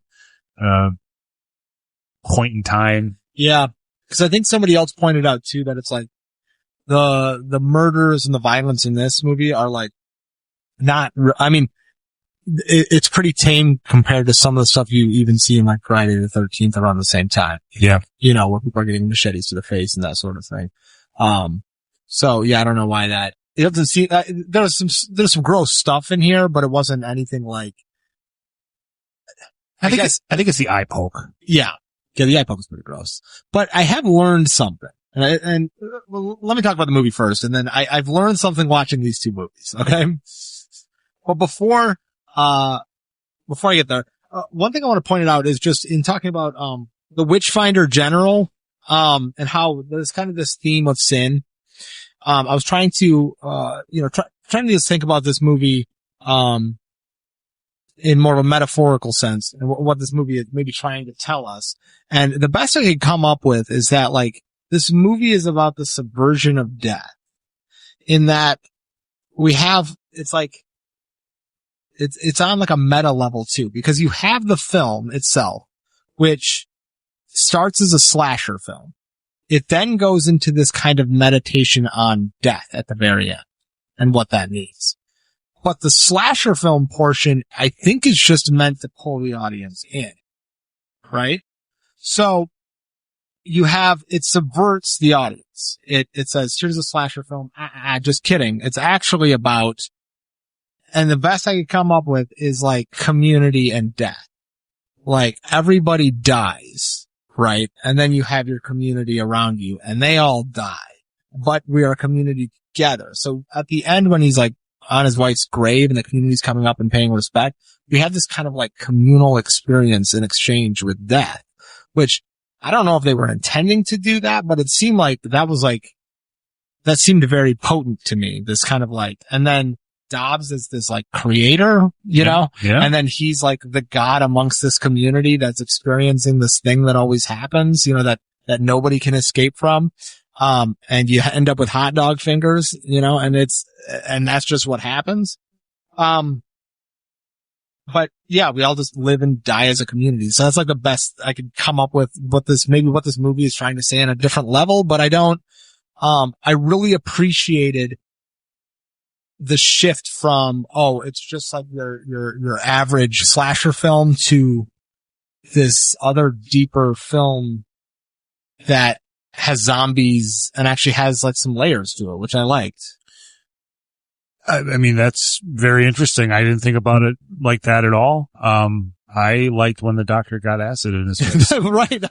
point in time. Yeah. Cause I think somebody else pointed out too that it's like the murders and the violence in this movie are like it's pretty tame compared to some of the stuff you even see in like Friday the 13th around the same time. Yeah. Where people are getting machetes to the face and that sort of thing. So yeah, I don't know why that. It doesn't see, there's some gross stuff in here, but it wasn't anything like. I think it's the eye poke. Yeah. Yeah, the eye poke is pretty gross. But I have learned something. And let me talk about the movie first, and then I've learned something watching these 2 movies, okay? But before I get there, one thing I want to point out is just in talking about, the Witchfinder General, and how there's kind of this theme of sin. I was trying to, trying to just think about this movie, in more of a metaphorical sense and what this movie is maybe trying to tell us. And the best I could come up with is that, like, this movie is about the subversion of death, in that we have, it's on like a meta level too, because you have the film itself, which starts as a slasher film. It then goes into this kind of meditation on death at the very end and what that means. But the slasher film portion, I think, is just meant to pull the audience in, right? So it subverts the audience. It says, here's a slasher film. Just kidding. It's actually about, and the best I could come up with is like community and death. Like, everybody dies, right? And then you have your community around you and they all die, but we are a community together. So at the end, when he's like on his wife's grave and the community's coming up and paying respect, we have this kind of like communal experience in exchange with death, which I don't know if they were intending to do that, but it seemed like that seemed very potent to me. This kind of like, and then Dobbs is this like creator, you know, and then he's like the god amongst this community that's experiencing this thing that always happens, you know, that nobody can escape from. And you end up with hot dog fingers, you know, and that's just what happens. But yeah, we all just live and die as a community. So that's like the best I could come up with what this movie is trying to say on a different level, but I really appreciated the shift from, it's just like your average slasher film to this other deeper film that has zombies and actually has like some layers to it, which I liked. I mean, that's very interesting. I didn't think about it like that at all. I liked when the doctor got acid in his face. Right.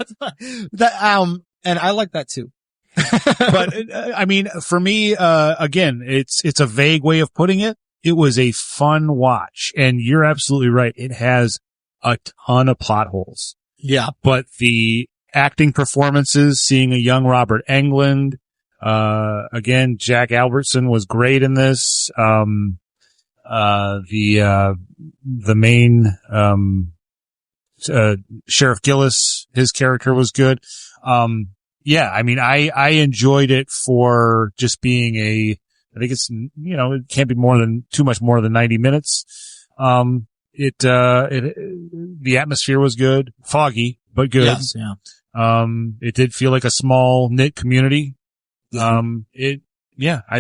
And I like that too. But I mean, for me, again, it's a vague way of putting it. It was a fun watch, and you're absolutely right. It has a ton of plot holes. Yeah. But the acting performances, seeing a young Robert Englund, again, Jack Albertson was great in this. The main, Sheriff Gillis, his character was good. Yeah, I mean, I enjoyed it for just being I think it's, you know, it can't be too much more than 90 minutes. The atmosphere was good, foggy, but good. Yes, yeah. It did feel like a small knit community. I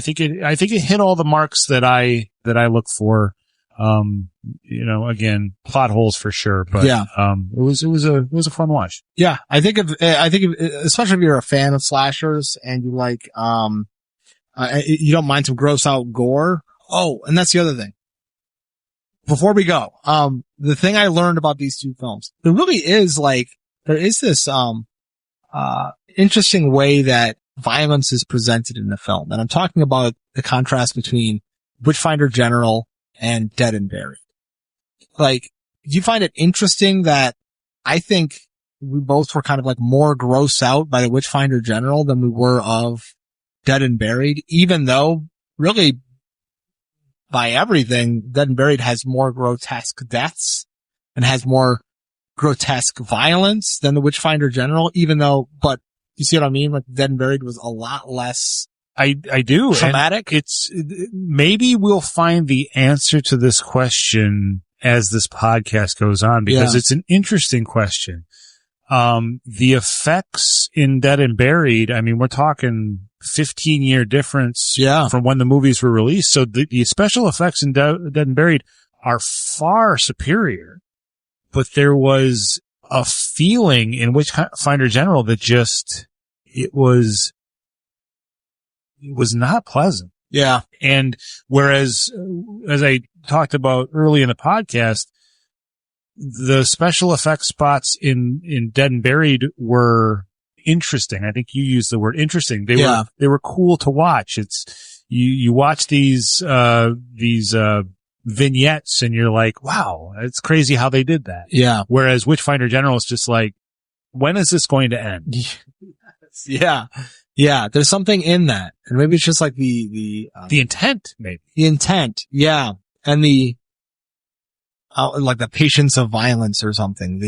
think it hit all the marks that I look for. You know, again, plot holes for sure, but yeah. It was a fun watch. Yeah, I think especially if you're a fan of slashers and you like, you don't mind some gross out gore. Oh, and that's the other thing. Before we go, the thing I learned about these two films, there is this, interesting way that violence is presented in the film. And I'm talking about the contrast between Witchfinder General and Dead and Buried. Like, do you find it interesting that I think we both were kind of like more grossed out by the Witchfinder General than we were of Dead and Buried, even though really by everything, Dead and Buried has more grotesque deaths and has more grotesque violence than the Witchfinder General, but you see what I mean? Like, Dead and Buried was a lot less I do. traumatic. Maybe we'll find the answer to this question as this podcast goes on, because it's an interesting question. The effects in Dead and Buried, I mean, we're talking 15-year difference from when the movies were released. So the special effects in Dead and Buried are far superior, but there was a feeling in Witchfinder General that it was not pleasant. Yeah. And whereas, as I talked about early in the podcast, the special effects spots in Dead and Buried were interesting. I think you used the word interesting. They were cool to watch. You watch these vignettes and you're like, wow, it's crazy how they did that. Yeah. Whereas Witchfinder General is just like, when is this going to end? Yeah. Yeah. There's something in that. And maybe it's just like the intent, maybe. The intent. Yeah. And like the patience of violence or something.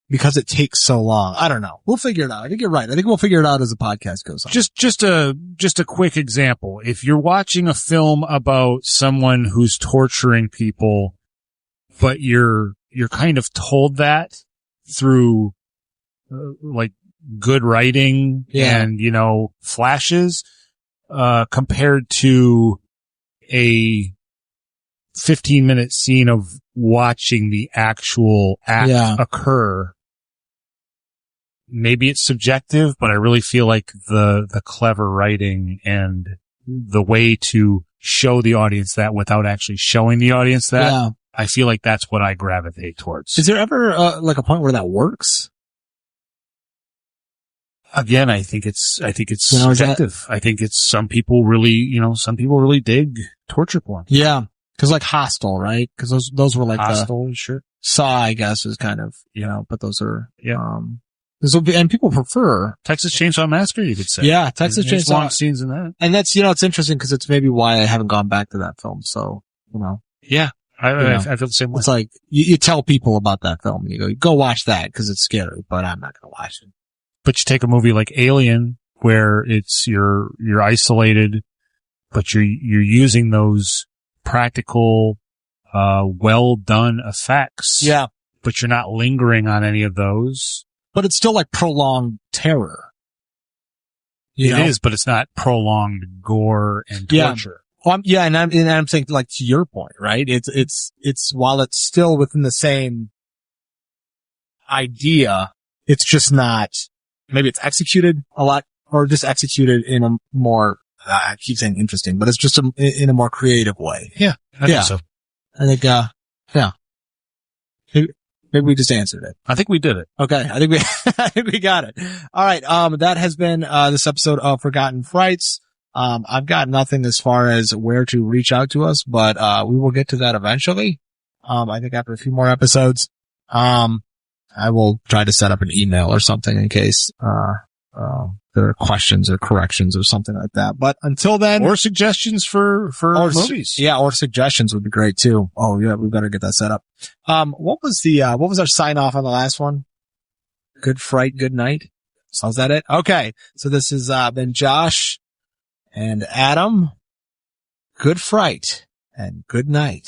Because it takes so long. I don't know. We'll figure it out. I think you're right. I think we'll figure it out as the podcast goes on. Just a quick example. If you're watching a film about someone who's torturing people, but you're kind of told that through like good writing and, flashes, compared to a 15-minute scene of watching the actual act occur. Maybe it's subjective, but I really feel like the clever writing and the way to show the audience that without actually showing the audience that, I feel like that's what I gravitate towards. Is there ever like a point where that works? Again, I think it's subjective. I think it's some people really dig torture porn. Yeah. Cause like Hostel, right? Cause those were like Hostel, sure. Saw, I guess, is kind of, but those are, and people prefer Texas Chainsaw Massacre, you could say. Yeah, Texas Chainsaw. Long scenes in that. And that's, it's interesting because it's maybe why I haven't gone back to that film. So, Yeah. I feel the same way. It's like, you tell people about that film and you go watch that because it's scary, but I'm not going to watch it. But you take a movie like Alien where it's, you're isolated, but you're using those practical, well done effects. Yeah. But you're not lingering on any of those. But it's still like prolonged terror. It is, but it's not prolonged gore and torture. Well, and I'm saying like to your point, right? It's while it's still within the same idea, it's just not, maybe it's executed a lot or just executed in a more, I keep saying interesting, but it's just in a more creative way. Yeah. I think so. I think, Maybe we just answered it. I think we did it. Okay. I think we got it. All right. That has been, this episode of Forgotten Frights. I've got nothing as far as where to reach out to us, but, we will get to that eventually. I think after a few more episodes, I will try to set up an email or something in case, there are questions or corrections or something like that. But until then. Or suggestions for movies. Yeah, or suggestions would be great too. Oh yeah, we better get that set up. What was our sign off on the last one? Good fright, good night. So is that it? Okay. So this has been Josh and Adam. Good fright and good night.